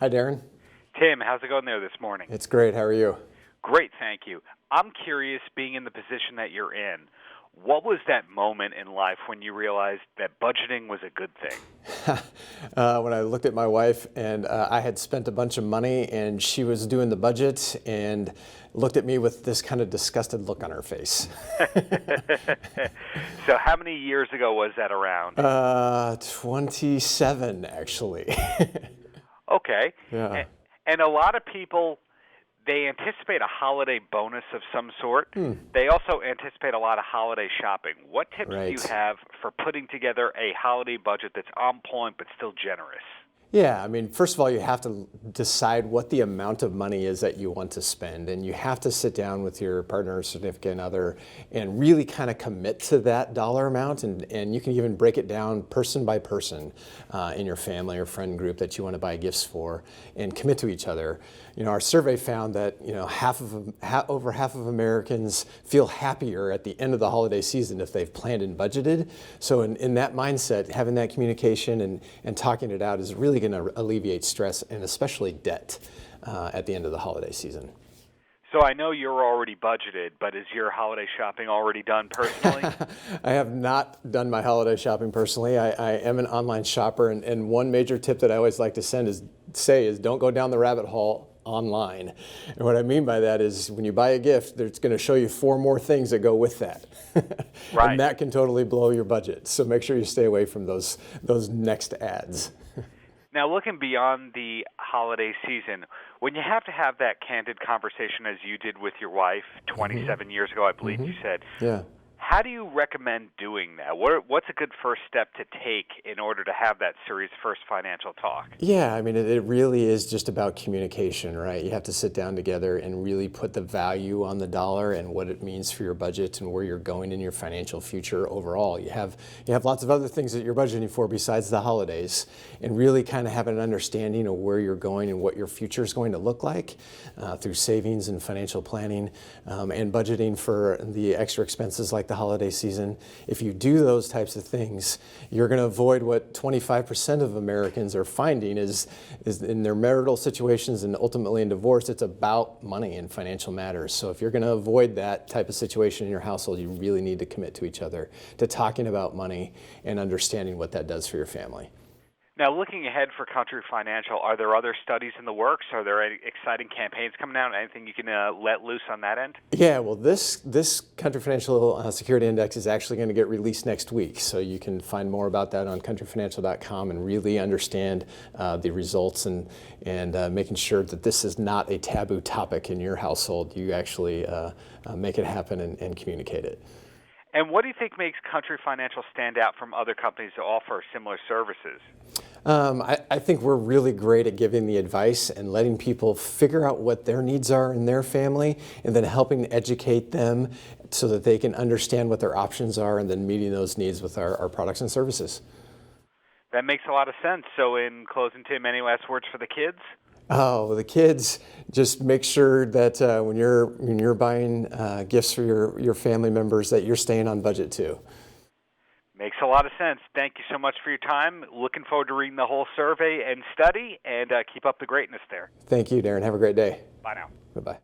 Hi, Darren. Tim, how's it going there this morning? It's great. How are you? Great, thank you. I'm curious, being in the position that you're in, what was that moment in life when you realized that budgeting was a good thing? When I looked at my wife and I had spent a bunch of money and she was doing the budget and looked at me with this kind of disgusted look on her face. So how many years ago was that around? 27, actually. Okay. Yeah. And a lot of people, they anticipate a holiday bonus of some sort. They also anticipate a lot of holiday shopping. What tips do you have for putting together a holiday budget that's on point but still generous? Yeah, I mean, first of all, you have to decide what the amount of money is that you want to spend, and you have to sit down with your partner or significant other and really kind of commit to that dollar amount, and you can even break it down person by person in your family or friend group that you want to buy gifts for, and commit to each other. You know, our survey found that over half of Americans feel happier at the end of the holiday season if they've planned and budgeted. So in that mindset, having that communication and talking it out is really going to alleviate stress and especially debt at the end of the holiday season. So I know you're already budgeted, but is your holiday shopping already done personally? I have not done my holiday shopping personally. I am an online shopper, and one major tip that I always like to say is don't go down the rabbit hole online. And what I mean by that is when you buy a gift, it's going to show you 4 more things that go with that. Right. And that can totally blow your budget. So make sure you stay away from those next ads. Now, looking beyond the holiday season, when you have to have that candid conversation as you did with your wife 27 years ago, I believe you said, Yeah. how do you recommend doing that? What's a good first step to take in order to have that serious first financial talk? Yeah, I mean, it really is just about communication, right? You have to sit down together and really put the value on the dollar and what it means for your budget and where you're going in your financial future overall. You have lots of other things that you're budgeting for besides the holidays, and really kind of have an understanding of where you're going and what your future is going to look like through savings and financial planning and budgeting for the extra expenses like the holiday season. If you do those types of things, you're going to avoid what 25% of Americans are finding is in their marital situations and ultimately in divorce, it's about money and financial matters. So if you're going to avoid that type of situation in your household, you really need to commit to each other, to talking about money and understanding what that does for your family. Now, looking ahead for Country Financial, are there other studies in the works? Are there any exciting campaigns coming out? Anything you can let loose on that end? Yeah, well, this Country Financial Security Index is actually going to get released next week, so you can find more about that on countryfinancial.com and really understand the results and making sure that this is not a taboo topic in your household. You actually make it happen and communicate it. And what do you think makes Country Financial stand out from other companies that offer similar services? I think we're really great at giving the advice and letting people figure out what their needs are in their family, and then helping educate them so that they can understand what their options are, and then meeting those needs with our products and services. That makes a lot of sense. So in closing, Tim, any last words for the kids? Oh, the kids, just make sure that when you're buying gifts for your family members that you're staying on budget too. Makes a lot of sense. Thank you so much for your time. Looking forward to reading the whole survey and study, and keep up the greatness there. Thank you, Darren. Have a great day. Bye now. Bye-bye.